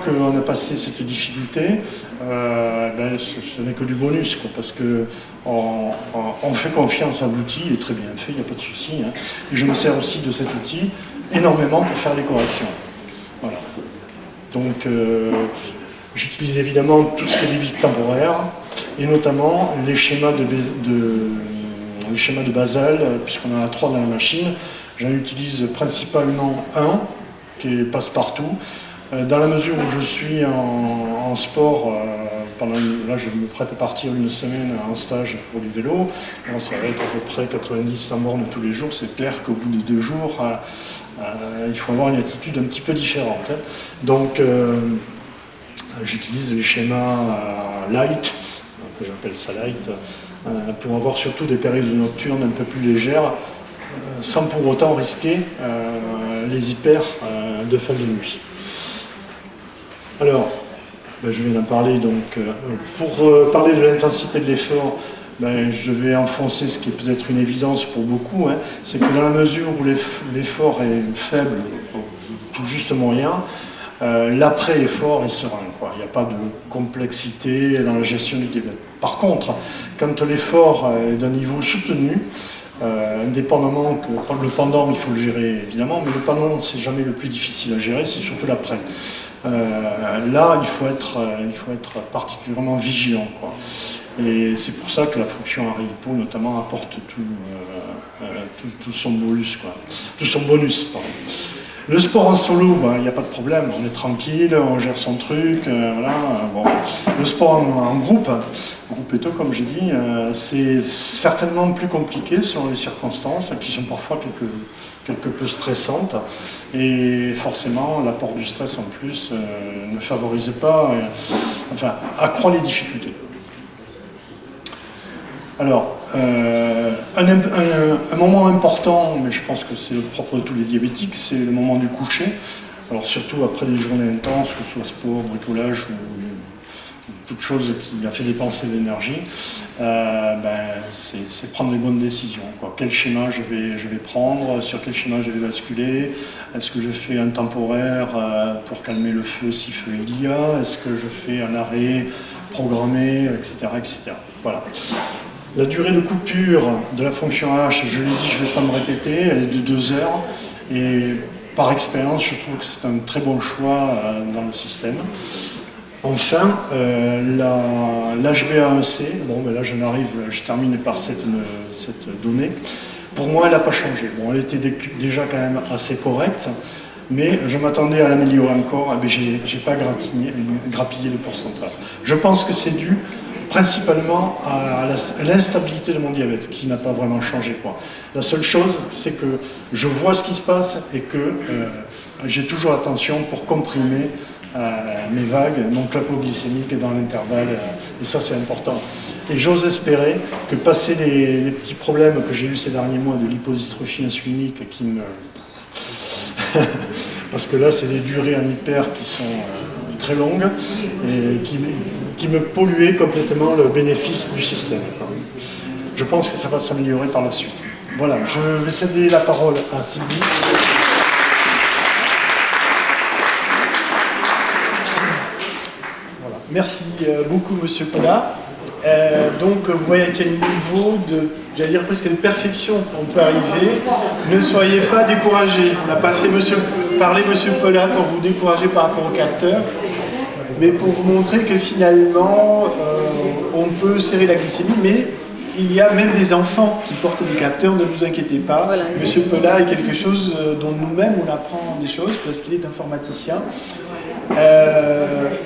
qu'on a passé cette difficulté, ce n'est que du bonus, quoi, parce que on fait confiance à l'outil, il est très bien fait, il n'y a pas de souci. Hein. Et je me sers aussi de cet outil énormément pour faire les corrections. Voilà. Donc, j'utilise évidemment tout ce qui est des bics temporaires, et notamment les schémas de Basel, puisqu'on en a 3 dans la machine. J'en utilise principalement un, qui est passe-partout. Dans la mesure où je suis en sport, là je me prête à partir une semaine en stage pour du vélo, bon, ça va être à peu près 90-100 bornes tous les jours, c'est clair qu'au bout de 2 jours, il faut avoir une attitude un petit peu différente. Hein. Donc j'utilise les schémas light, que j'appelle ça light, pour avoir surtout des périodes nocturnes un peu plus légères, sans pour autant risquer les hyper de fin de nuit. Alors, je viens d'en parler, donc pour parler de l'intensité de l'effort, je vais enfoncer ce qui est peut-être une évidence pour beaucoup, hein, c'est que dans la mesure où l'effort est faible, tout juste moyen, l'après-effort est serein, quoi. Il n'y a pas de complexité dans la gestion du diabète. Par contre, quand l'effort est d'un niveau soutenu, indépendamment que le pendant, il faut le gérer évidemment, mais le pendant, c'est jamais le plus difficile à gérer, c'est surtout l'après. Là, il faut être particulièrement vigilant, quoi. Et c'est pour ça que la fonction Aripo, notamment, apporte tout son bonus, quoi. Tout son bonus, pardon. Le sport en solo, il n'y a pas de problème, on est tranquille, on gère son truc, voilà. Bon. Le sport en groupe plutôt, comme j'ai dit, c'est certainement plus compliqué selon les circonstances, qui sont parfois quelque peu stressantes, et forcément l'apport du stress en plus ne favorise pas, accroît les difficultés. Alors, un moment important, mais je pense que c'est le propre de tous les diabétiques, c'est le moment du coucher. Alors surtout après des journées intenses, que ce soit sport, bricolage ou toute chose qui a fait dépenser de l'énergie, c'est prendre les bonnes décisions, quoi. Quel schéma je vais prendre, sur quel schéma je vais basculer, est-ce que je fais un temporaire pour calmer le feu si feu il y a, est-ce que je fais un arrêt programmé, etc. etc. Voilà. La durée de coupure de la fonction H, je l'ai dit, je ne vais pas me répéter, elle est de 2 heures, et par expérience, je trouve que c'est un très bon choix dans le système. Enfin, l'HbA1c, là je termine par cette donnée. Pour moi, elle n'a pas changé. Bon, elle était déjà quand même assez correcte, mais je m'attendais à l'améliorer encore, et j'ai pas grappillé le pourcentage. Je pense que c'est dû principalement à l'instabilité de mon diabète, qui n'a pas vraiment changé, quoi. La seule chose, c'est que je vois ce qui se passe et que j'ai toujours attention pour comprimer mes vagues, mon clapot glycémique dans l'intervalle, et ça c'est important. Et j'ose espérer que passer les petits problèmes que j'ai eu ces derniers mois de lipodystrophie insulinique qui me... parce que là c'est des durées en hyper qui sont très longues et qui me polluaient complètement le bénéfice du système. Je pense que ça va s'améliorer par la suite. Voilà, je vais céder la parole à Sylvie. Merci beaucoup, Monsieur Pola. Donc, vous voyez à quel niveau j'allais dire presque de perfection on peut arriver. Ne soyez pas découragés. On n'a pas fait parler Monsieur Pola pour vous décourager par rapport au capteur, mais pour vous montrer que finalement, on peut serrer la glycémie, mais il y a même des enfants qui portent des capteurs, ne vous inquiétez pas. Voilà, Monsieur Pola est quelque chose dont nous-mêmes on apprend des choses parce qu'il est informaticien.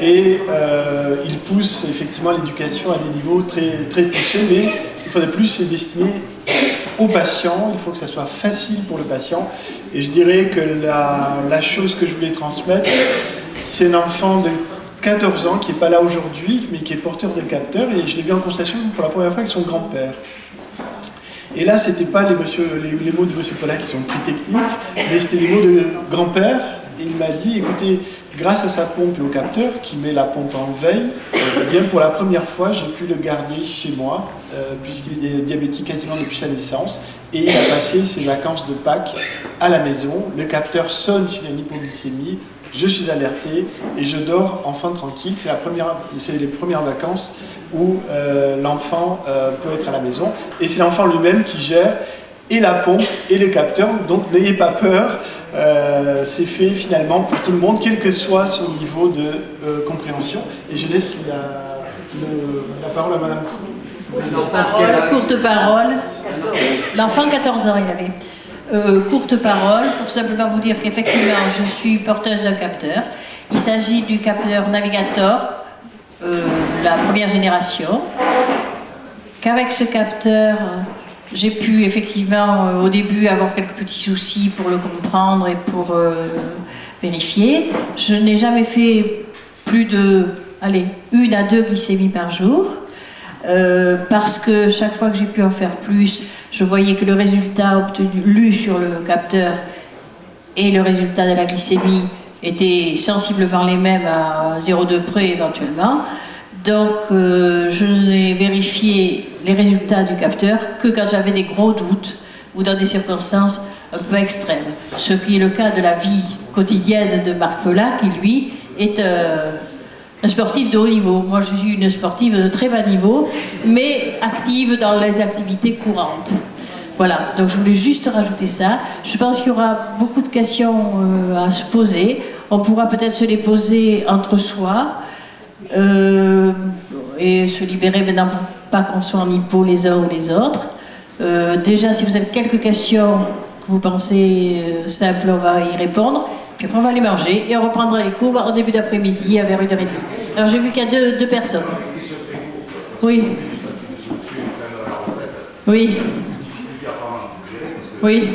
Il pousse effectivement l'éducation à des niveaux très, très poussés, mais une fois de plus, c'est destiné au patient. Il faut que ça soit facile pour le patient. Et je dirais que la chose que je voulais transmettre, c'est un enfant de 14 ans qui n'est pas là aujourd'hui, mais qui est porteur de capteurs. Et je l'ai vu en consultation pour la première fois avec son grand-père. Et là, ce n'étaient pas les mots de M. Pola qui sont très techniques, mais c'était des mots de grand-père. Et il m'a dit, écoutez, grâce à sa pompe et au capteur, qui met la pompe en veille, eh bien, pour la première fois, j'ai pu le garder chez moi, puisqu'il est diabétique quasiment depuis sa naissance, et il a passé ses vacances de Pâques à la maison. Le capteur sonne s'il y a une hypoglycémie, je suis alerté et je dors enfin tranquille. C'est les premières vacances où l'enfant peut être à la maison. Et c'est l'enfant lui-même qui gère et la pompe et les capteurs. Donc n'ayez pas peur, c'est fait finalement pour tout le monde, quel que soit son niveau de compréhension. Et je laisse la parole à Madame. Courte parole. L'enfant, 14 ans, il avait. Courte parole, pour simplement vous dire qu'effectivement, je suis porteuse d'un capteur. Il s'agit du capteur Navigator, la première génération. Qu'avec ce capteur, j'ai pu effectivement, au début, avoir quelques petits soucis pour le comprendre et pour vérifier. Je n'ai jamais fait plus de, 1 à 2 glycémies par jour. Parce que chaque fois que j'ai pu en faire plus, je voyais que le résultat obtenu, lu sur le capteur et le résultat de la glycémie étaient sensiblement les mêmes à 0,2 près éventuellement. Donc je n'ai vérifié les résultats du capteur que quand j'avais des gros doutes ou dans des circonstances un peu extrêmes. Ce qui est le cas de la vie quotidienne de Marc Pelat, qui lui est un sportif de haut niveau. Moi, je suis une sportive de très bas niveau, mais active dans les activités courantes. Voilà, donc je voulais juste rajouter ça. Je pense qu'il y aura beaucoup de questions à se poser. On pourra peut-être se les poser entre soi et se libérer maintenant pour pas qu'on soit en hypo les uns ou les autres. Déjà, si vous avez quelques questions que vous pensez simples, on va y répondre. Puis après, on va aller manger et on reprendra les cours en début d'après-midi à vers 1h30. Alors, j'ai vu qu'il y a deux personnes. Oui. Oui. Oui.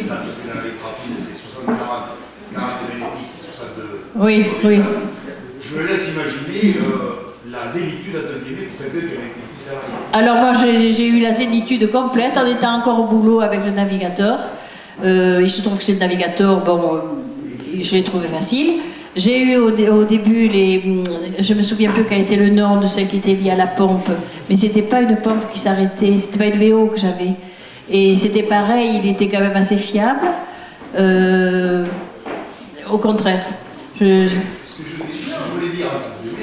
Oui, oui. Je me laisse imaginer la zénitude entre guillemets pour quelqu'un qui a une activité salariée. Alors, moi, j'ai eu la zénitude complète en étant encore au boulot avec le navigateur. Il se trouve que c'est le navigateur, bon, je l'ai trouvé facile. J'ai eu au début, je me souviens plus quel était le nom de celle qui était liée à la pompe, mais c'était pas une pompe qui s'arrêtait, c'était pas une VO que j'avais. Et c'était pareil, il était quand même assez fiable. Au contraire. Ce que je voulais dire,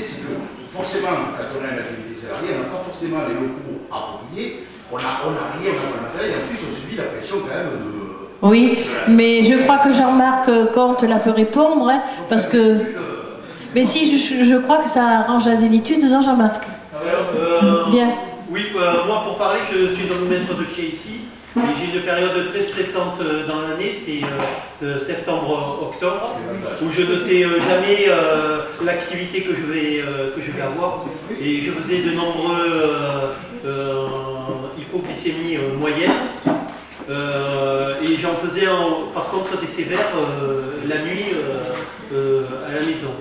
c'est que forcément, quand on a une activité salariée, on n'a pas forcément les locaux appropriés, on n'a rien dans le matériel, et en plus on subit la pression quand même de... Oui, mais je crois que Jean-Marc Comte là peut répondre, hein, parce que... Mais si, je crois que ça arrange la zénitude, non Jean-Marc? Bien. Oui, moi pour parler, je suis dans le maître de chez ici, et j'ai une période très stressante dans l'année, c'est septembre-octobre, où je ne sais jamais l'activité que je vais avoir, et je faisais de nombreux hypoglycémies moyennes. Et j'en faisais par contre des sévères la nuit à la maison.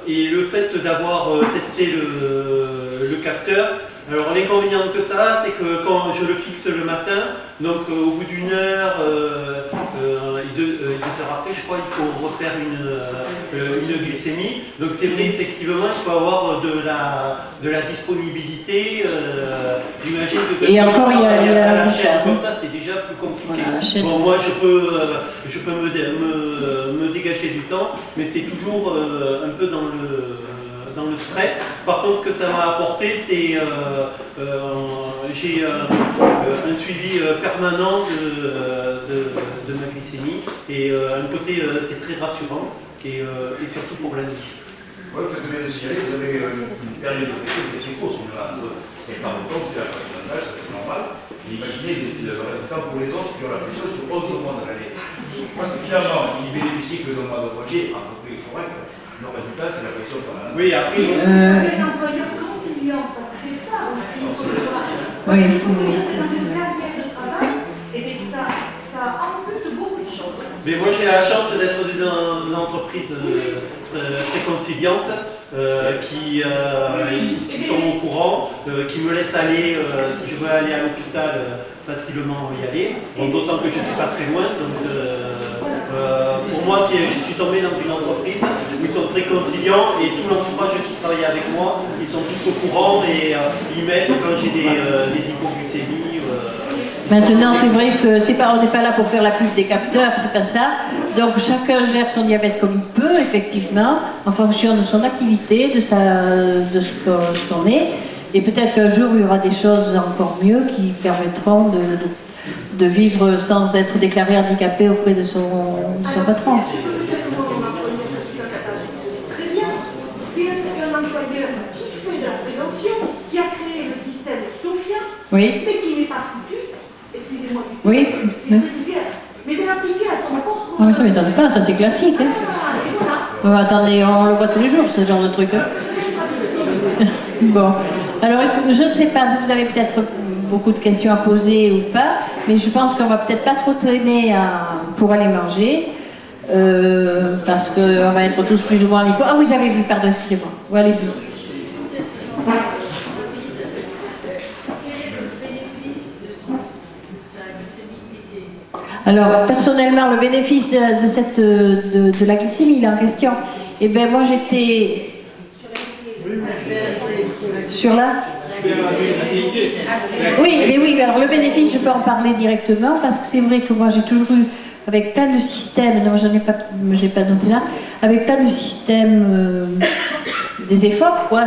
Et le fait d'avoir testé le capteur, alors l'inconvénient que ça a, c'est que quand je le fixe le matin, donc au bout d'1 heure et 2 heures après, je crois, il faut refaire une glycémie. Donc c'est vrai, effectivement, il faut avoir de la disponibilité. J'imagine que et encore, il y a la chaîne comme ça, c'est déjà plus compliqué. Bon, moi, je peux me dégager du temps, mais c'est toujours un peu dans le stress. Par contre, ce que ça m'a apporté, c'est j'ai un suivi permanent de ma glycémie et un côté, c'est très rassurant et surtout pour la nuit. Oui, vous faites bien de signaler, vous avez une période de pression qui est fausse. C'est pas longtemps, c'est la période d'âge, ça c'est normal. Mais imaginez le résultat pour les autres qui ont la pression sur 11 mois de l'année. Moi, c'est finalement, ils bénéficient que d'un mois de congé à peu près correct. Le résultat, c'est la pression qu'on a. Oui, après. Les employeurs conciliants, parce que c'est ça aussi. Oui. Dans une carrière de travail, et bien ça ampute beaucoup de choses. Mais moi, j'ai la chance d'être dans une entreprise très conciliante, qui sont au courant, qui me laissent aller, si je veux aller à l'hôpital, facilement y aller. D'autant que je ne suis pas très loin. Donc, pour moi, je suis tombé dans une entreprise où ils sont très conciliants et tout l'entourage qui travaille avec moi, ils sont tous au courant et ils m'aident quand j'ai des hypoglycémies. Maintenant, c'est vrai que on n'est pas là pour faire la pub des capteurs, c'est pas ça. Donc chacun gère son diabète comme il peut, effectivement, en fonction de son activité, de ce qu'on est. Et peut-être qu'un jour, il y aura des choses encore mieux qui permettront de vivre sans être déclaré handicapé auprès de son patron. Très bien. C'est un employeur qui fait de la prévention, qui a créé le système SOFIA, Oui. mais qui n'est pas foutu, excusez-moi, Oui. c'est vulgaire, mais de l'appliquer à son propre... Ah, mais ça ne m'étonne pas, ça c'est classique. Hein. Et voilà. Attendez, on le voit tous les jours, ce genre de truc. Hein. Bon. Alors, je ne sais pas si vous avez peut-être beaucoup de questions à poser ou pas, mais je pense qu'on va peut-être pas trop traîner pour aller manger, parce qu'on va être tous plus ou moins en hypo. Ah oui, j'avais vu, pardon, excusez-moi. Ouais, allez-y. Alors, personnellement, le bénéfice de la glycémie, il est en question. Eh bien, moi, j'étais... Sur là? Oui, mais oui, alors le bénéfice, je peux en parler directement, parce que c'est vrai que moi, j'ai toujours eu, avec plein de systèmes, non, j'ai pas noté là, avec plein de systèmes, des efforts, quoi,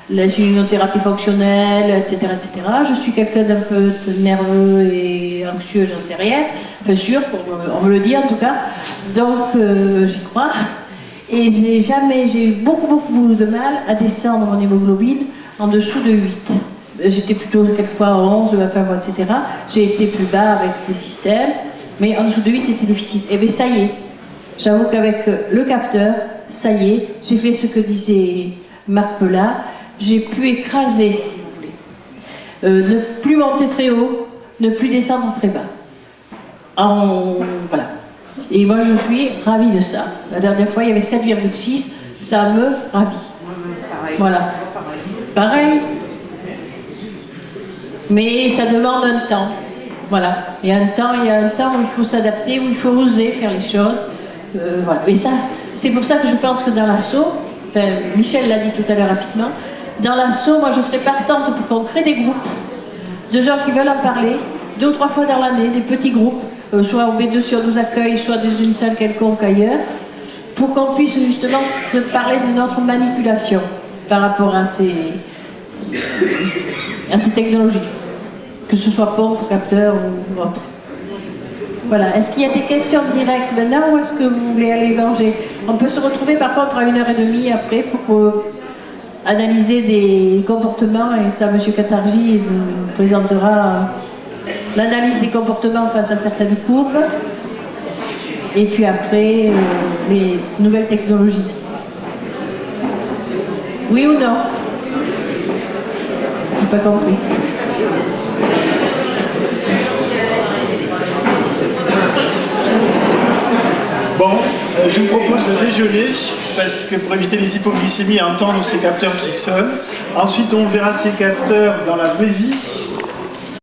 l'insulinothérapie fonctionnelle, etc., etc. Je suis quelqu'un d'un peu nerveux et anxieux, j'en sais rien, enfin sûr, on me le dit en tout cas, donc j'y crois. Et j'ai eu beaucoup de mal à descendre mon hémoglobine en dessous de 8. J'étais plutôt quelquefois à 11, enfin, etc. J'ai été plus bas avec des systèmes, mais en dessous de 8, c'était difficile. Et bien ça y est, j'avoue qu'avec le capteur, ça y est, j'ai fait ce que disait Marc Pellat, j'ai pu écraser, si vous voulez. Ne plus monter très haut, ne plus descendre très bas. Voilà. Et moi, je suis ravie de ça. La dernière fois, il y avait 7,6, ça me ravit. Voilà. Pareil. Mais ça demande un temps. Voilà. Il y a un temps où il faut s'adapter, où il faut oser faire les choses. Voilà. Et ça, c'est pour ça que je pense que dans l'assaut, enfin, Michel l'a dit tout à l'heure rapidement, dans l'assaut, moi, je serais partante pour qu'on crée des groupes de gens qui veulent en parler, 2 ou 3 fois dans l'année, des petits groupes, soit au B2 si on nous accueille, soit dans une salle quelconque ailleurs, pour qu'on puisse justement se parler de notre manipulation par rapport à ces technologies, que ce soit pompe, capteur ou autre. Voilà. Est-ce qu'il y a des questions directes maintenant ou est-ce que vous voulez aller manger? On peut se retrouver par contre à 1h30 après pour analyser des comportements, et ça, M. Katarji nous présentera l'analyse des comportements face à certaines courbes, et puis après, les nouvelles technologies. Oui ou non? Je n'ai pas compris. Bon, je vous propose de déjeuner, parce que pour éviter les hypoglycémies, entendre ces capteurs qui sonnent. Ensuite, on verra ces capteurs dans la vraie vie.